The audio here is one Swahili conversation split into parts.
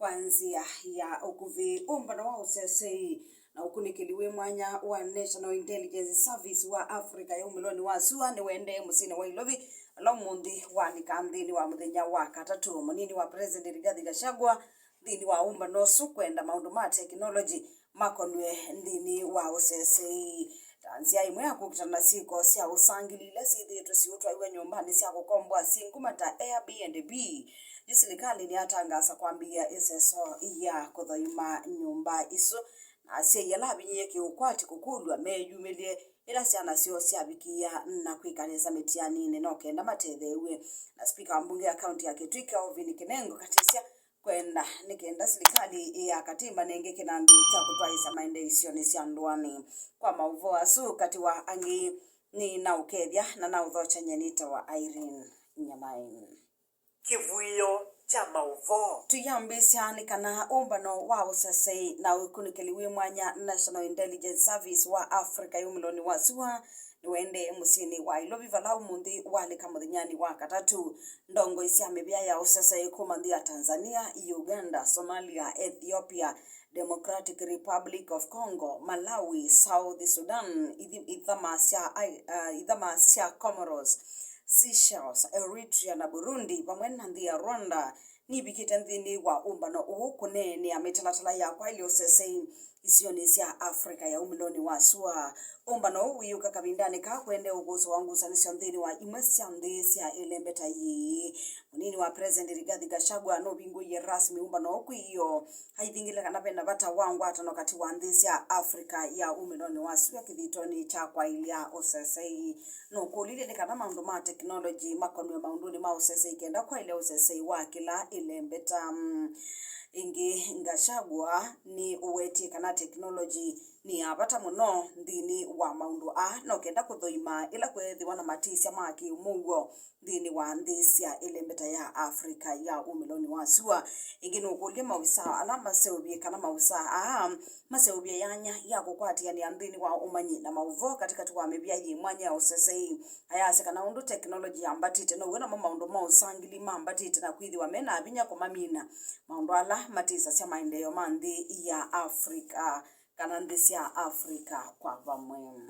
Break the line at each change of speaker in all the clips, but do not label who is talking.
kwanzia ya ukuvi umbano wa usesei na ukunikiliwe mwanya wa National Intelligence Service wa Africa ya umiloni wa sua ni wende musini wa ilovi alomundi wa nikandhini wa muthenya wa katatu munini wa President Rigathi Gachagua ndini wa umbano su kwenda maundu ma technology makonwe ndini wa usesei tanzia imwe akukitana siko sia usangilile sithitu siutwa iwe nyumbani sia kukombwa singumata Airbnb. Serikali ni atangaza kwambia iseso ya kuthoima nyumba isu na sia yalabinye kiukwati kukulwa meyumilie ila siana sio siabikia na kwikanisa mitiani no kenda matethewe na speaker mbunge ya county ya Kitwika Ovini Kinengo katisia kwenda nikenda serikali ya katimba nenge kinandu cha kutwaisa maendeleo ni siandwani kwa Mauvoo asu kati wa angi ni na ukethia na na udhocha nyenita wa Irene Nyamai.
Kivuiyo cha Mauvoo
tuyambisia ni kana umbano wa usasei na ukunikeliwe mwanya National Intelligence Service wa Africa yumiloni wa sua niwende musini wa ilovi valau mundi wale kamudhinyani wa katatu ndongo isi amebia ya usasei kumandi ya Tanzania, Uganda, Somalia, Ethiopia, Democratic Republic of Congo, Malawi, South Sudan, Idhamasia Comoros, Seychelles, Eritrea na Burundi pamwena ndia Rwanda ni bikita ndini wa umbano uukune ni ametalatala ya kwa ili usesei isionisia Afrika ya umiloni wa sua umbano uyuka kabindani kakwende uguso wangu sanisio ndini wa imesia ndisia ilembeta yi munini wa President Rigathi Gachagua no bingu ye rasmi umbano ukuiyo haithingile kanapenda bata wangu atano kati wa ndisia Afrika ya umiloni wa sua kithitoni cha kwa ilia usesei no kulile ni kana maundu ma technology makonwe maunduni ma usesei kenda kwa ile usesei wa kila ilembeta ingi Gachagua ni uweti kana technology ni abata muno ndini wa maundu no kenda kuthoima ila kwethi wana matisia maki umugo ndini wa ndisia ilembeta ya Afrika ya umiloni wa sua ingi nukulie mawisa ala maseubie kana mawisa maseubie yanya ya kukwatia ni ndini wa umanyi na Mauvoo katika tuwa mebia yi mwanya ya usesei ayase kana undu technology ambatite no wena maundu ma usangili ambatite na kwithi wa mena abinya kumamina maundu ala matisa sia maendeleo mandi ya Afrika kana ndisia Afrika kwa vamwe.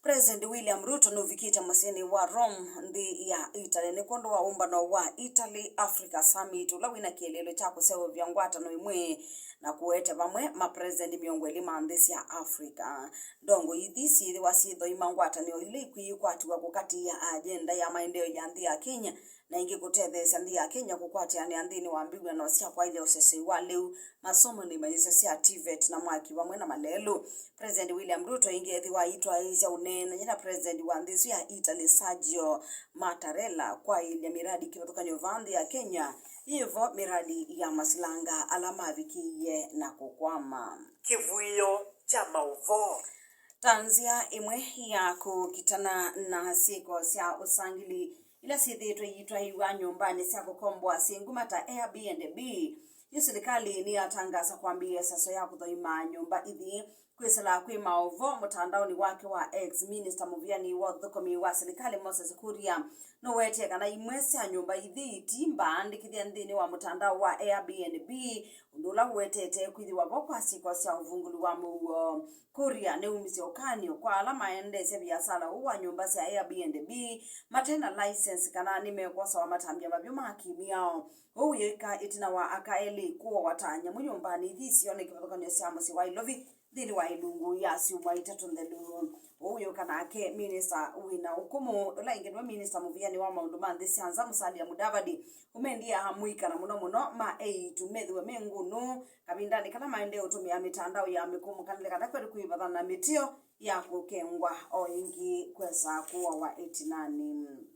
President William Ruto novikita masini wa Rome ndi ya Italy ni kondo wa umbano wa Italy Africa Summit ulawina kielelo cha kusewa vyangwata no imwe na kuwete vamwe ma president miongweli mandesi ya Africa dongo yithisi wasitho imangwata ni ile ikuyikwatiwa kukati ya agenda ya maendeleo ya ndi ya Kenya na ingi kutethesya ndi ya Kenya kukwatia ni andini wa mbigwa na sia kwa ile usesei wa leu masomo ni manyisa sia TVET na mwaki vamwe na malelo. President William Ruto ingi ethiwa itwa isia unene nyina president wa ndisi ya Italy Sergio Mattarella kwa ile miradi kilotoka nyovandi ya Kenya hivyo miradi ya masilanga alama vikiye na kukwama.
Kivuiyo cha Mauvoo
tanzia imwe ya kukitana na siko sia usangili ila sithitwe yitwa hiwa nyumbani sia kukombwa singumata Airbnb. Serikali ni atangaza kwambia sasa ya kuthoima nyumba ithi kwisala kwi Mauvoo mutandaoni wake wa X Minister Muviani wa thukomi wa serikali Moses Kuria no wete kana imwesi ya nyumba ithi timba andikithia ndini wa mutandao wa Airbnb undula wetete kwithi wa bokwa siko sia uvungulu wa Mauvoo. Kuria ne umisio kanyo kwa alama endese biasala uwa nyumba sia Airbnb matena license kana nimekosa wa matambia mabyuma akimiao uyeka itina wa akaeli kuwa watanya munyumbani thisi yone kibatoka sia msi wa ilovi dili wa ilungu ya siumwa itatu ndelu uyo kanake minister wina ukumu la ingedwa minister Muviani wa maundu mandi sianza musali ya Mudavadi umendia hamuika na muno ma tumedhiwe mengunu kabindani kana maendeleo tumia mitandao ya mikumu kanile kana kweli kuiva na mitio ya kukengwa oingi kwesa kuwa wa 89.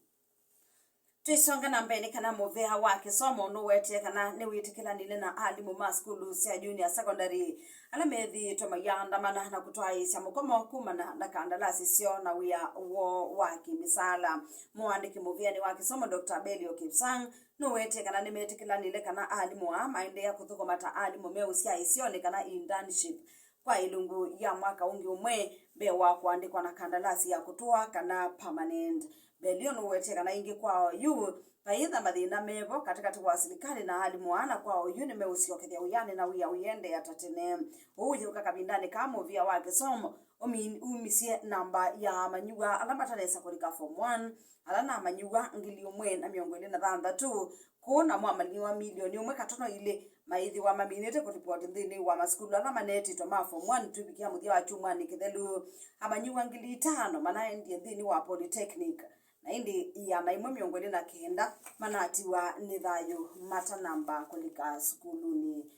Tuisonga na mbele kana movea wake somo no wete kana ne witikila nile na alimu maskulu sia junior secondary ala methi tomayanda mana na kutwa isa mukomo kumana na kandalasi sio na wia wo waki misala muandiki Muviani wake somo Dr. Belio Kipsang no wete kana ne metikila nile kana alimu maende ya kuthuko mata alimu meusia isione kana internship kwa ilungu ya mwaka ungi umwe bewa kuandikwa na kandalasi ya kutoa kana permanent Belio no wete kana ingi kwa yu paitha mathina mevo katikati wa serikali na alimu ana kwa uyu nimeusiokethia uyane na uyende atatene uyu kakabindani kamo via wa kisomo umisie namba ya manyuga ala matanesa kulika form 1 ala na manyuga ngili umwe na miongo ile na thanda tu kuna mwamali wa milioni umwe katono ile maithi wa maminete kuripoti nthini wa maskulu ala maneti to ma form 1 tubikia muthia wa chumwa ni kithelu amanyuga ngili 5 mana ndiye nthini wa polytechnic na indi ya maimwe miongo ile na kenda manatiwa ni thayu mata namba kulika skulu ni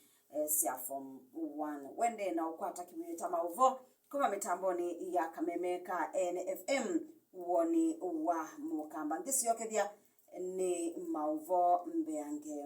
sia form 1 wende na ukwata Kivuiyo cha Mauvoo kuma mitamboni ya Kamemeka NFM woni wa mukamba ngisiokethia ni Mauvoo mbeange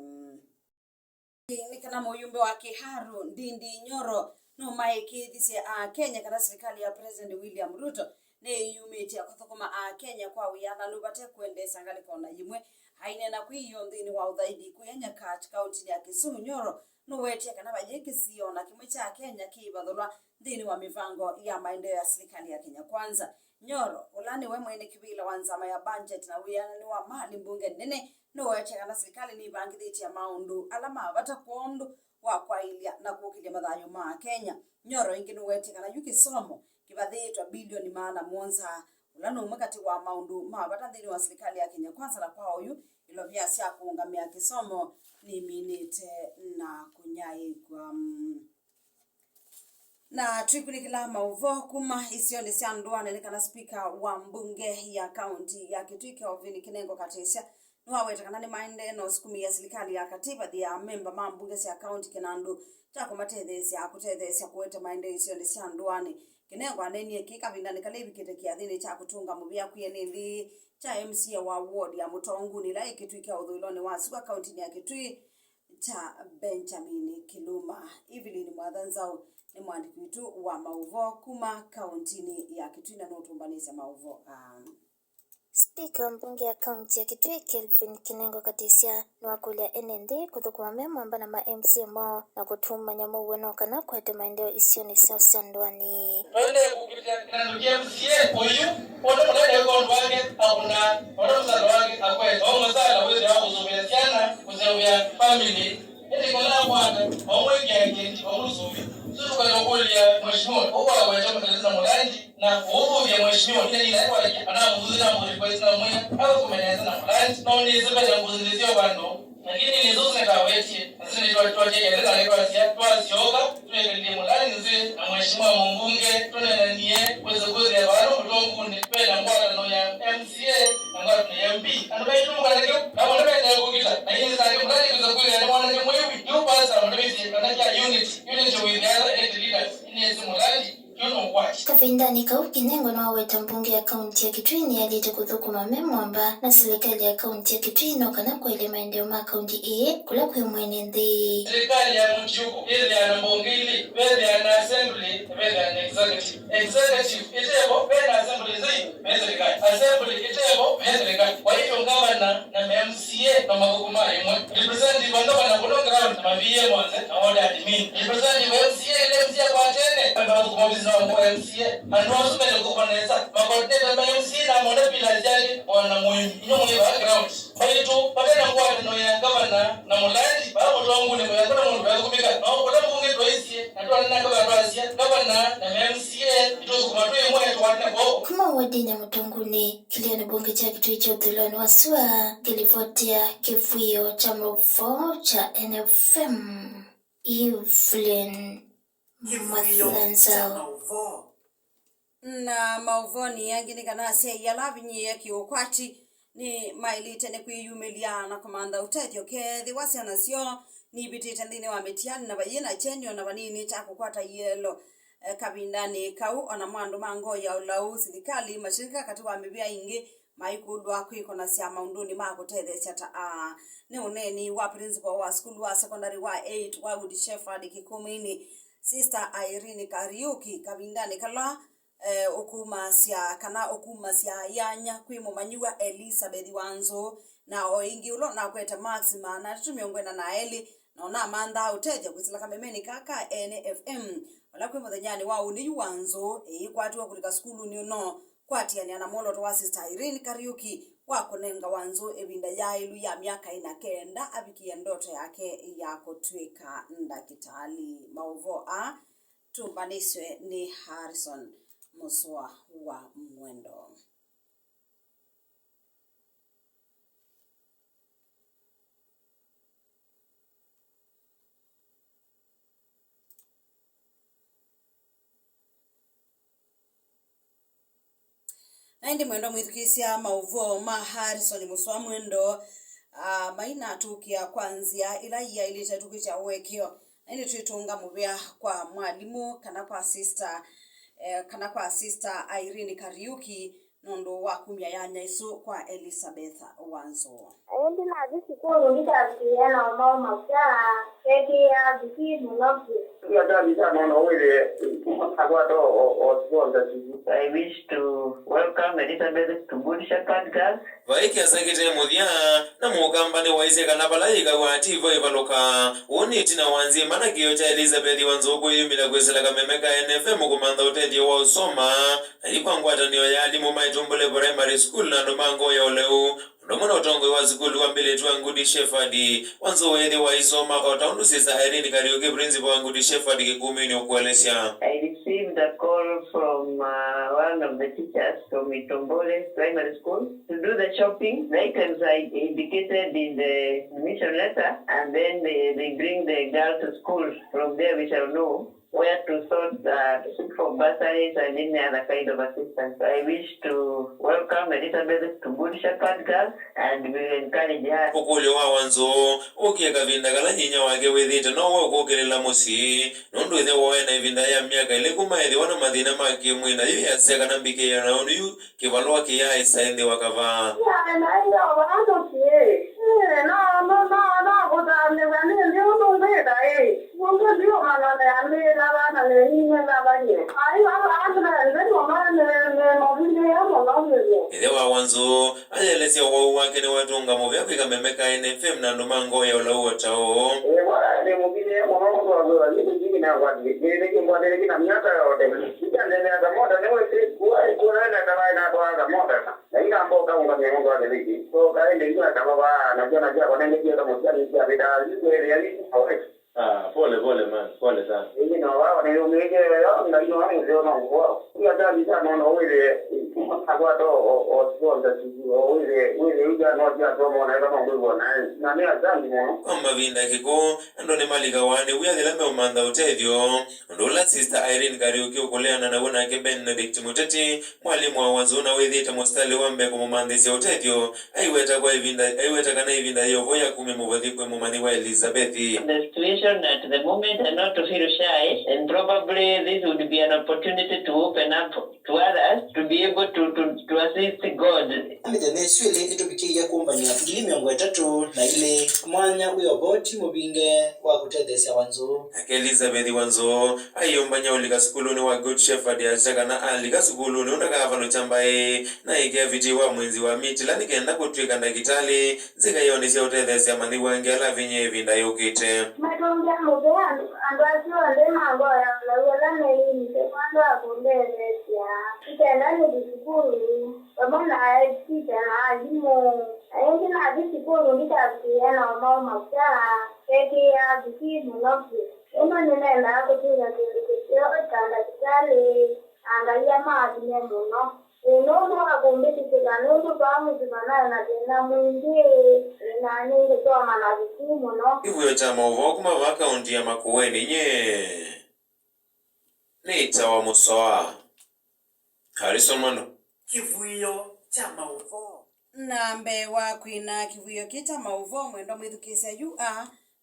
ni kana muyumbe wa Kiharu Ndindi Nyoro no maiki thise Kenya kana serikali ya President William Ruto ne yumite akuthukuma Kenya kwa wiyana lubate kwendesa ngali kona yimwe haine na kwiyo nthini wa uthaidi kuyenya county ya Kisumu Nyoro no wetia kana bajeki siona kimwe cha Kenya kibathulwa nthini wa mivango ya maendeleo ya serikali ya Kenya Kwanza Nyoro ulani we mwene kibila wanzama ya budget na wiyana ni wa mali mbunge nene no wetia kana serikali ni bangithiti ya maundu alama bata kuondu wa kwailia na kukilia mathayo ma Kenya Nyoro ingi no wetia kana yuki somo kibathitwa bilioni maana monza ulano mwakati wa maundu mabata nthini wa serikali ya Kenya Kwanza na kwa uyu ilo vya sia kuungamia kisomo ni minite na kunyai kwa na tuikunikila Mauvoo kuma isio ni sia nduane ni kana speaker wa mbunge ya county ya Kitui Ovini Kinengo Katesia nuwaweta kana ni maende no skumi ya serikali ya katiba dia member mambunge sia county kinandu chako matethesia kutethesia kuweta maende isio ni sia nduane Kinengo anenie kikabindani kalebi kitekia thini cha kutunga mubia kuyenili cha MCA wa ward ya Mutongu ni lai Kitui kia udhuiloni wa suka county ya Kitui cha Benjamin Kiluma Evelyn Mwadhanzao ni mwandiki wetu wa Mauvoo kuma county ya Kitui na notumbanisa Mauvoo
Speaker mbunge ya kaunti ya Kitui Kelvin Kinengo Katesia nwakulia NND kuthukuma memamba na ma-MC mao na kutuma Nyamai kana kwete maendeleo isio ni sasa ndwani.
Twende kukitia kinanukia MCA oyu wote mnene kwa wake hakuna wote msala wake akwe au msala wewe wako zumetiana kuzembea family eti kuna bwana omwe yake omuzumi sio kwa kulia mheshimiwa huwa wacha mteleza mlanji na huko vya mheshimiwa ile ile kwa anamuzina mrequest mwe au kumeneza na mlanji na ni zebe ya kuzindizia bando lakini ni zote kawetie sisi ni watu waje yale ile kwa sia kwa sioka tuendelee mlanji nzi na mheshimiwa mbunge tunaendanie kuweza kuweza bado mtongo ni penda mbona no ya MCA na ngwa ni MP anabai tu mkalekeo na mbona ndio kukita na hizi za mlanji kuweza kuweza ni mwana ni mwewi yu pasa mtabisi kanakia unit with the other leaders in the mlanji
Kavindani Kinengo na waweta mbunge ya kaunti ya Kitui ni alite kuthukuma memwamba na serikali ya kaunti ya Kitui no kana kwa ile maendeleo ma kaunti kula kwa mwene nthi.
Serikali ya mchuko ile ya mbongili ile ya assembly ile ya executive itebo ile assembly zai serikali assembly itebo serikali kwa hiyo governor na MCA na magukumari mwe representative ndo na kuno ground na BM mwanze na order admin representative MCA ile MCA kwa tene magukumari na MCA andozo mbele kukoneza makontena MCA na mwana bila jali wana muhimu ino mwe background kwa hiyo pale kwa no ya governor na mulaji ba mtu wangu ni kwa kuna mtu yakubika na kwa mbunge twaisi na twana kwa twaisia governor na MCA ito kwa mtu mwe twana kwa
kuma wadina mtonguni kilioni bunge cha Kitui cha udhuloni wasua kilivotia Kivuiyo cha Mauvoo cha NFM Evelyn Mwadhanzao
na Mauvoo ni yangini kana se yalavinyi ya kiokwati ni mailite ne kwiyumelia na komanda utetyo kethi wasiana sio ni bitite ndini wa metiani na bayina chenyo na banini takukwata yelo kabindani kau ona mwandu mango ya ulau serikali mashirika katiwa mibia ingi maikudwa kwikona sia maunduni makutethesia ta ni uneni wa principal wa school wa secondary wa 8 wa Good Shepherd Kikumini Sister Irene Kariuki kabindani kala okuma sia yanya kwimo manyua Elizabeth Wanzo na oingi ulo na kweta Maxima na tumiongwena na Eli na ona manda uteja kwisila kamemeni kaka NFM wala kwimo thanyani wa uni Wanzo kwatu wa kulika skulu ni no kwatiania na molo wa sister Irene Kariuki wakunenga wanzo ebinda ya ilu ya miaka 9 abikia ndoto yake ya kutwika ndakitali. Mauvoo tumbaniswe ni Harrison Muswa wa Mwendo. Naindi mwendo mwithukisia Mauvoo ma Harrison Muswa Mwendo maina tukia kwanzia ila ya ilita tukicha wekio. Naindi tuitunga mubia kwa mwalimu kana kwa sister Irene Kariuki nondo wa kumya ya nyaisu kwa Elizabeth Wanzo.
Ayendi na disikuru ndikaziana mama mcha keki ya biki mnofu.
I wish to welcome Elizabeth to Good Shepherd Girls.
Vaiki asangite muthia na mugambane waise kana balaika wa tivo ivaloka woni tina wanzi mana kiyo cha Elizabeth Wanzo kuyimila kwesela kamemeka NFM kumanda utedio wa usoma ipangwata niyo ya alimu maitumbule primary school na ndomango ya oleu ndomona utongo wa zikulu wa mbele tu Good Shepherd Wanzo wedi wa isoma otaundu sister Irene Kariuki principal wa Good Shepherd kikumini okuelesya.
I received a call from one of the teachers from Itombole Primary School to do the shopping. The items I indicated in the mission letter, and then they bring the girl to school. From there we shall know where to sort seek for bursaries and any other kind of assistance. I wish to welcome Elizabeth to Good Shepherd Girls and we will encourage her.
Okole wa Wanzo okieka vinda kala nyinya wake withite no wo kokelela musi nondo ithe woe na vinda ya miaka ile kuma ile wana madina make mwina yu ya seka na mbike ya naonu yu kivalwa kia isaende wakava
Ya na ndio watu tie. No kutane wani ndio tungeta Mungu ndio maana ya bana leo na bani. Ai wana ndio maana mobile ya mwanzo.
ile wa Wanzo ayelesi wa wake ni watunga movia kwa memeka NFM na ndomango ya olawo tao.
Ni mobile ya mwanzo wa ndio na kwa ndio ngwale kina miaka yote. Ndio ndio moda ni wewe kuona na na kwa moda. Ndio amboka unga Mungu wa ndio. So kaende ndio kama ba najua kwa nini ndio kama msiani ya bidhaa ile reality.
Pole man, pole sana.
Hivi na wao ni umege yao na hiyo wangu ndio na wao. Hiyo hata sana na wewe kwa to o ndio wewe uja no ya tomo na kama nguvu na mimi azandi mwana.
Kama vinda kiko ndo ni malika wane uya dilame umanda utedio ndo la sister Irene Kariuki ukuleana na wana ke Benedict Muteti mwalimu wa Wanzo na wedhita mostali wambe kumumandisi utedio aiweta kana ivinda yovo ya 10 muvadhikwe mumani wa Elizabeth.
The situation at the moment and not to feel shy, and probably this would be an opportunity to open up to others to be able to assist God.
Amithene swile itubikiya kumbania ngili 30 na ile mwanya uyo boti mubinge wa kutethesia Wanzo.
Elizabeth Wanzo ayombanya ulika skuluni wa Good Shepherd ya chakana alika skuluni unakavano chambae na ikia viti wa mwenzi wa miti lani kenda kutwika ndakitali zika yonisia utethesia mandi wangi ala vinye vinda yukite.
Matongia mubea andwasiwa ndema ngoya wala nini kwando akundele ya kitenda ni disikuru wabona aitita na alimu ayendi na disikuru ndikaziana mama mcha keki ya biki mnofu eno ninaenda kutuza kile kanda kitale angalia maji muno unono agombeti kiganondo pamu kibana na tena mwingi na ninge toa manaziki muno.
Kivuiyo cha Mauvoo kuma va kaunti ya Makueni nye Nita wa Musoa Harrison Mwendo.
Kivuiyo cha Mauvoo
Nambe wa kwina Kivuiyo kita Mauvoo mwendo mwithukisia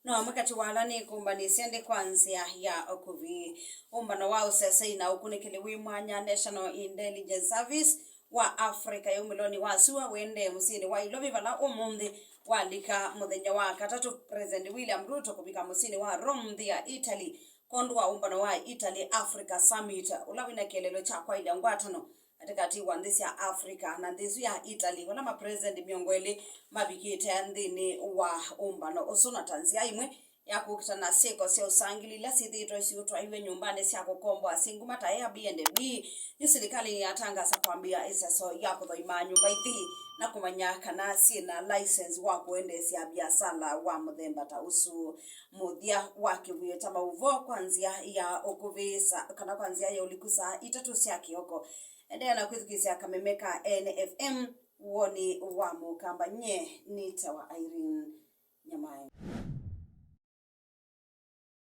no mwakati wala ni kumbani siende kwanzia ya okuvi umbano wa usese na ukunikili wimwanya National Intelligence Service wa Africa yumiloni wa suwa wende musini wa ilovi vala umundi walika muthenya wa katatu President William Ruto kubika musini wa Rome ya Italy kondu wa umbano wa Italy Africa Summit ulawina kelelo cha kwa ile ngwatano katikati wa ndisi ya Africa na ndisi ya Italy wala ma president miongwele mabikite ndini wa umbano usuna tanzia imwe ya kukitana seko cia usangili la sithitwa isiutwa iwe nyumbani cia gukombwa singuma ta Airbnb. Serikali yatangaza kwambia iseso ya kuthoima nyumba ithi na kumanya kana sina license wa kuendesha biashara wa muthemba ta usu. Muthia wa Kivuiyo cha Mauvoo kwanzia ya ukuvisa kana kwanzia ya ulikusa 3 cia kioko endea na kwithukisia kamemeka NFM woni wa mukamba nye nita wa Irene.